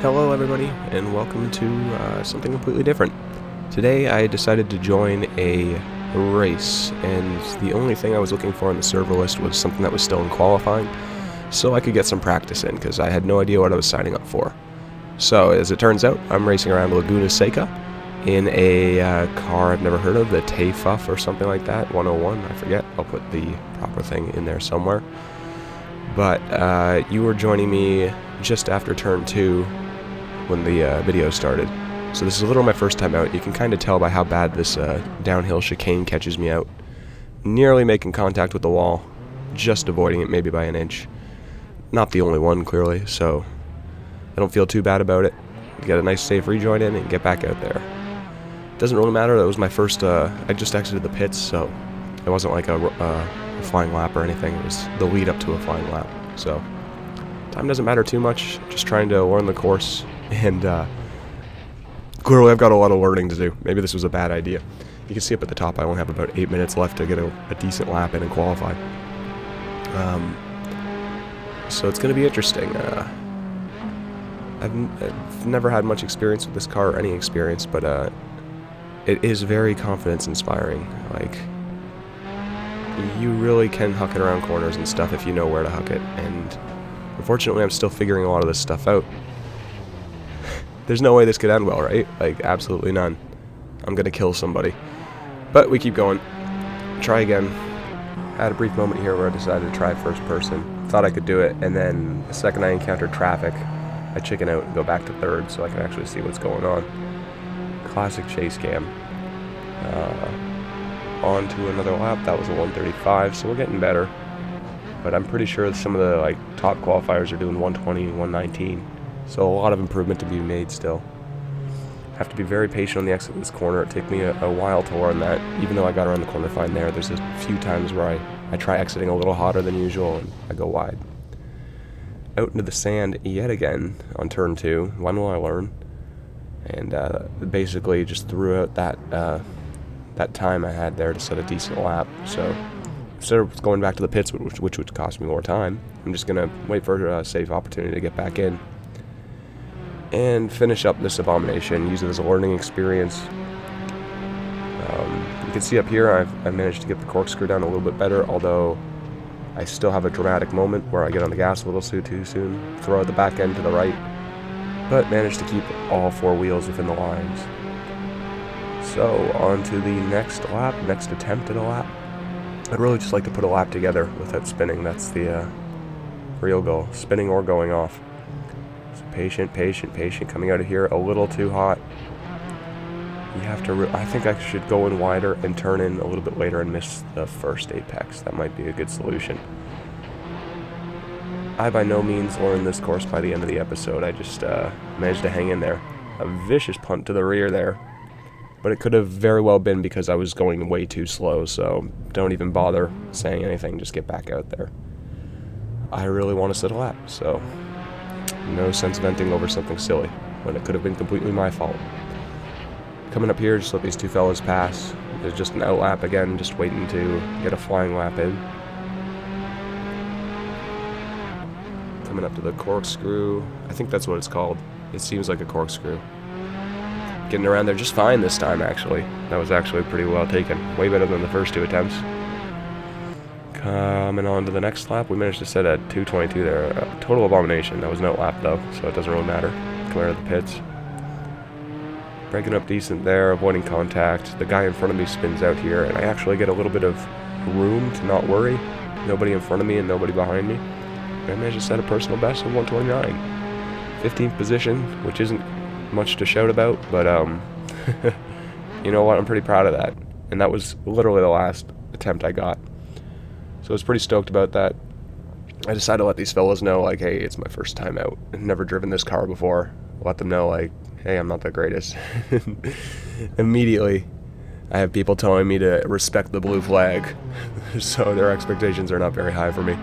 Hello everybody, and welcome to something completely different. Today I decided to join a race, and the only thing I was looking for on the server list was something that was still in qualifying, so I could get some practice in, because I had no idea what I was signing up for. So, as it turns out, I'm racing around Laguna Seca in a car I've never heard of, the Tatuus or something like that, 101, I forget. I'll put the proper thing in there somewhere. But you were joining me just after turn 2 when the video started. So this is a little my first time out. You can kind of tell by how bad this downhill chicane catches me out. Nearly making contact with the wall, just avoiding it maybe by an inch. Not the only one, clearly, so I don't feel too bad about it. Get a nice safe rejoin in and get back out there. Doesn't really matter, that was my first, I just exited the pits, so it wasn't like a flying lap or anything. It was the lead up to a flying lap, so time doesn't matter too much, just trying to learn the course, and clearly I've got a lot of learning to do. Maybe this was a bad idea. You can see up at the top I only have about 8 minutes left to get a decent lap in and qualify. So it's going to be interesting. I've never had much experience with this car, or any experience, but it is very confidence-inspiring. Like, you really can huck it around corners and stuff if you know where to huck it, and unfortunately I'm still figuring a lot of this stuff out. There's no way this could end well, right? Like, absolutely none. I'm gonna kill somebody. But we keep going. Try again. Had a brief moment here where I decided to try first person. Thought I could do it, and then the second I encountered traffic, I chicken out and go back to third so I can actually see what's going on. Classic chase cam. On to another lap. That was a 135, so we're getting better. But I'm pretty sure some of the top qualifiers are doing 120, 119. So a lot of improvement to be made still. Have to be very patient on the exit of this corner. It took me a while to learn that. Even though I got around the corner fine there, there's a few times where I try exiting a little hotter than usual and I go wide. Out into the sand yet again on turn 2. When will I learn? And basically just threw out that time I had there to set a decent lap. So instead of going back to the pits, which would cost me more time, I'm just going to wait for a safe opportunity to get back in and finish up this abomination, use it as a learning experience. You can see up here I've managed to get the corkscrew down a little bit better, although I still have a dramatic moment where I get on the gas a little too soon, throw out the back end to the right, but managed to keep all 4 wheels within the lines. So on to the next lap, next attempt at a lap. I'd really just like to put a lap together without spinning. That's the real goal, spinning or going off. So patient, coming out of here a little too hot. You have to, I think I should go in wider and turn in a little bit later and miss the first apex. That might be a good solution. I by no means learned this course by the end of the episode. I just managed to hang in there. A vicious punt to the rear there. But it could have very well been because I was going way too slow, so don't even bother saying anything, just get back out there. I really want to set a lap, so no sense venting over something silly, when it could have been completely my fault. Coming up here, just let these two fellas pass. There's just an out lap again, just waiting to get a flying lap in. Coming up to the corkscrew, I think that's what it's called. It seems like a corkscrew. Getting around there just fine this time, actually. That was actually pretty well taken. Way better than the first 2 attempts. Coming on to the next lap, we managed to set a 222 there. A total abomination. That was no lap, though, so it doesn't really matter. Come out of the pits. Breaking up decent there, avoiding contact. The guy in front of me spins out here, and I actually get a little bit of room to not worry. Nobody in front of me and nobody behind me. I managed to set a personal best of 129. 15th position, which isn't much to shout about, but you know what, I'm pretty proud of that, and that was literally the last attempt I got, so I was pretty stoked about that. I decided to let these fellas know, like, hey, it's my first time out, I've never driven this car before. Let them know, like, hey, I'm not the greatest. Immediately I have people telling me to respect the blue flag, so their expectations are not very high for me,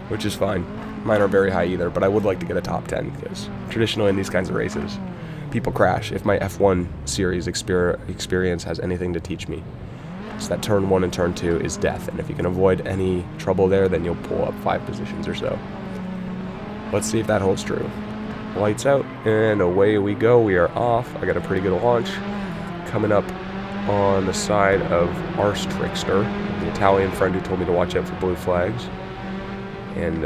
which is fine. Mine aren't very high either, but I would like to get a top 10, because traditionally in these kinds of races people crash. If my F1 series experience has anything to teach me, it's that turn 1 and turn 2 is death, and if you can avoid any trouble there, then you'll pull up 5 positions or so. Let's see if that holds true. lights out, and away we go. We are off. I got a pretty good launch. Coming up on the side of Arse Trickster, the Italian friend who told me to watch out for blue flags. And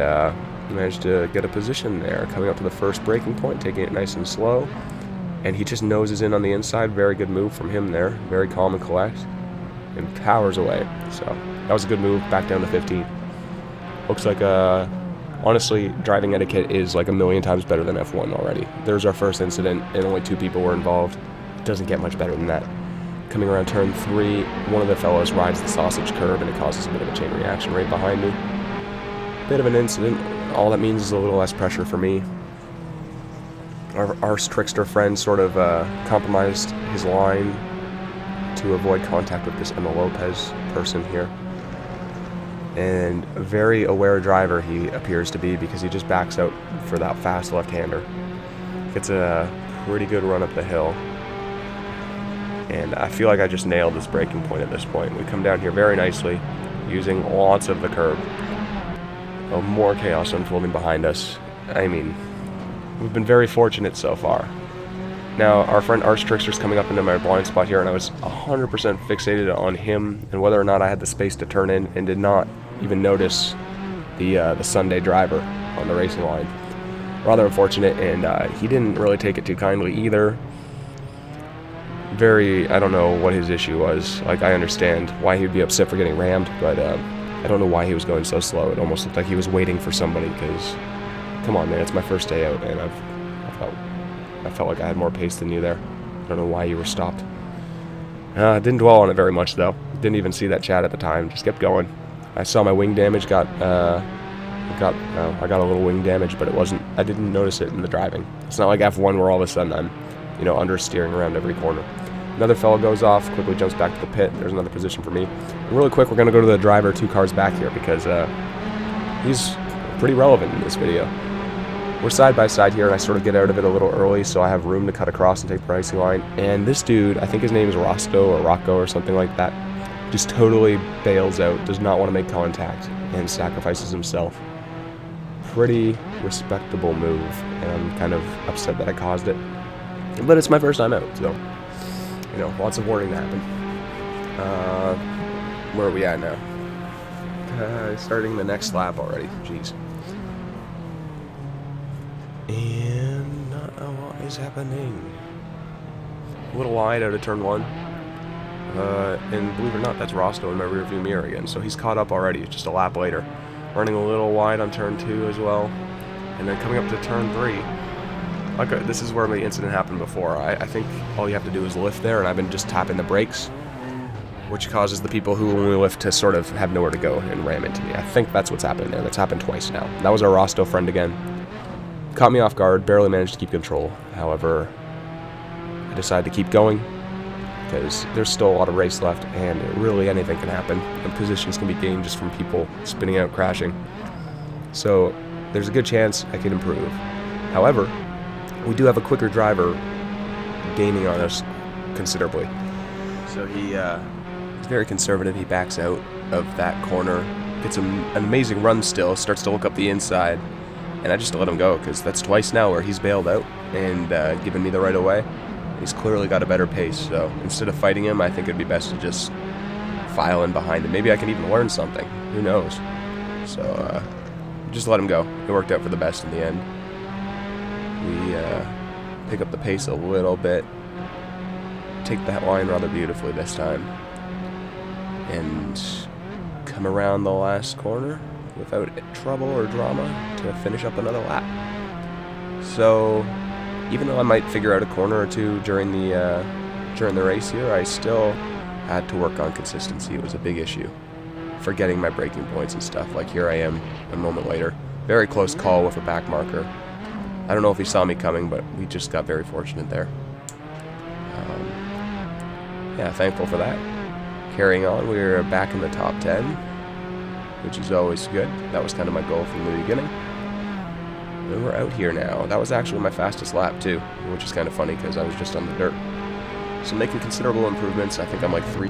managed to get a position there. Coming up to the first braking point, taking it nice and slow. And he just noses in on the inside. Very good move from him there. Very calm and collect. And powers away. So that was a good move. Back down to 15. Looks like, honestly, driving etiquette is like a million times better than F1 already. There's our first incident, and only 2 people were involved. It doesn't get much better than that. Coming around turn 3, one of the fellows rides the sausage curb, and it causes a bit of a chain reaction right behind me. Bit of an incident. All that means is a little less pressure for me. Our Arse Trickster friend sort of compromised his line to avoid contact with this Emma Lopez person here. And a very aware driver he appears to be, because he just backs out for that fast left-hander. Gets a pretty good run up the hill. And I feel like I just nailed this braking point at this point. We come down here very nicely, using lots of the curb. Oh, more chaos unfolding behind us. I mean, we've been very fortunate so far. Now, our friend Arse Trickster's coming up into my blind spot here, and I was 100% fixated on him and whether or not I had the space to turn in, and did not even notice the Sunday driver on the racing line. Rather unfortunate, and he didn't really take it too kindly either. I don't know what his issue was. Like, I understand why he'd be upset for getting rammed, but I don't know why he was going so slow. It almost looked like he was waiting for somebody, because, come on, man, it's my first day out, and I felt like I had more pace than you there. I don't know why you were stopped. Didn't dwell on it very much, though. Didn't even see that chat at the time. Just kept going. I saw my wing damage. I got a little wing damage, but I didn't notice it in the driving. It's not like F1 where all of a sudden I'm, understeering around every corner. Another fellow goes off, quickly jumps back to the pit. There's another position for me. And really quick, we're going to go to the driver 2 cars back here, because he's pretty relevant in this video. We're side by side here, and I sort of get out of it a little early, so I have room to cut across and take the racing line. And this dude, I think his name is Rocco or something like that, just totally bails out, does not want to make contact, and sacrifices himself. Pretty respectable move, and I'm kind of upset that I caused it. But it's my first time out, so, lots of warning to happen. Where are we at now? Starting the next lap already, jeez. And not a lot is happening. A little wide out of turn 1. And believe it or not, that's Rosto in my rearview mirror again. So he's caught up already. It's just a lap later. Running a little wide on turn 2 as well. And then coming up to turn 3. This is where the incident happened before. I think all you have to do is lift there, and I've been just tapping the brakes, which causes the people who only lift to sort of have nowhere to go and ram into me. I think that's what's happening there. That's happened twice now. That was our Rosto friend again. Caught me off guard, barely managed to keep control. However, I decided to keep going, because there's still a lot of race left, and really anything can happen, and positions can be gained just from people spinning out, crashing. So there's a good chance I can improve. However, we do have a quicker driver gaining on us considerably. So he's very conservative. He backs out of that corner, gets an amazing run still, starts to look up the inside, and I just let him go, because that's twice now where he's bailed out and given me the right of way. He's clearly got a better pace, so instead of fighting him, I think it'd be best to just file in behind him. Maybe I can even learn something. Who knows? So just let him go. It worked out for the best in the end. We pick up the pace a little bit, take that line rather beautifully this time, and come around the last corner without trouble or drama to finish up another lap. So even though I might figure out a corner or two during the race here, I still had to work on consistency. It was a big issue, forgetting my braking points and stuff. Like, here I am a moment later, very close call with a back marker. I don't know if he saw me coming, but we just got very fortunate there. Yeah, thankful for that. Carrying on, we're back in the top 10, which is always good. That was kind of my goal from the beginning. And we're out here now. That was actually my fastest lap too, which is kind of funny because I was just on the dirt. So making considerable improvements. I think I'm like 3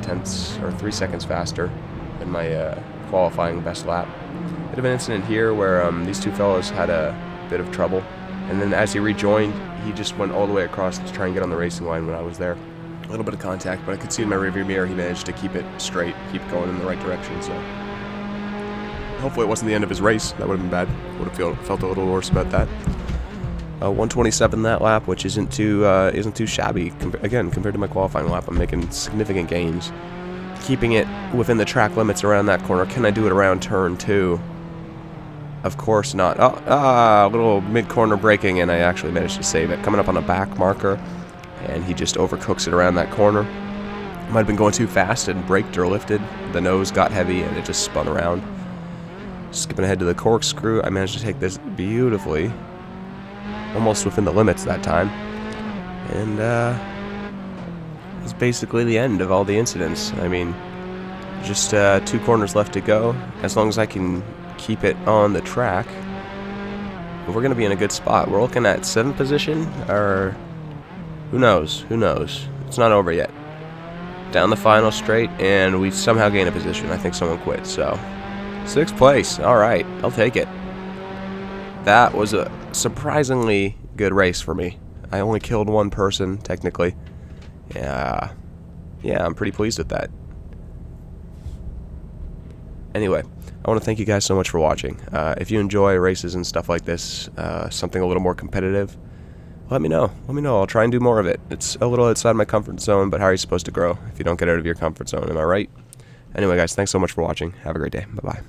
seconds faster than my qualifying best lap. Bit of an incident here where these two fellows had a bit of trouble And then as he rejoined, he just went all the way across to try and get on the racing line when I was there. A little bit of contact, but I could see in my rearview mirror he managed to keep it straight, keep going in the right direction, so hopefully it wasn't the end of his race. That would have been bad. Would have felt a little worse about that. 127 that lap, which isn't too shabby. Compared to my qualifying lap, I'm making significant gains. Keeping it within the track limits around that corner. Can I do it around turn 2? Of course not. A little mid-corner braking, and I actually managed to save it. Coming up on a back marker, and he just overcooks it around that corner. Might have been going too fast and braked or lifted. The nose got heavy, and it just spun around. Skipping ahead to the corkscrew, I managed to take this beautifully. Almost within the limits that time. And it's basically the end of all the incidents. I mean, just 2 corners left to go. As long as I can keep it on the track, we're going to be in a good spot. We're looking at 7th position, or who knows? It's not over yet. Down the final straight, and we somehow gain a position. I think someone quit, so 6th place. All right, I'll take it. That was a surprisingly good race for me. I only killed 1 person, technically. Yeah, I'm pretty pleased with that. Anyway, I want to thank you guys so much for watching. If you enjoy races and stuff like this, something a little more competitive, let me know. I'll try and do more of it. It's a little outside my comfort zone, but how are you supposed to grow if you don't get out of your comfort zone? Am I right? Anyway, guys, thanks so much for watching. Have a great day. Bye-bye.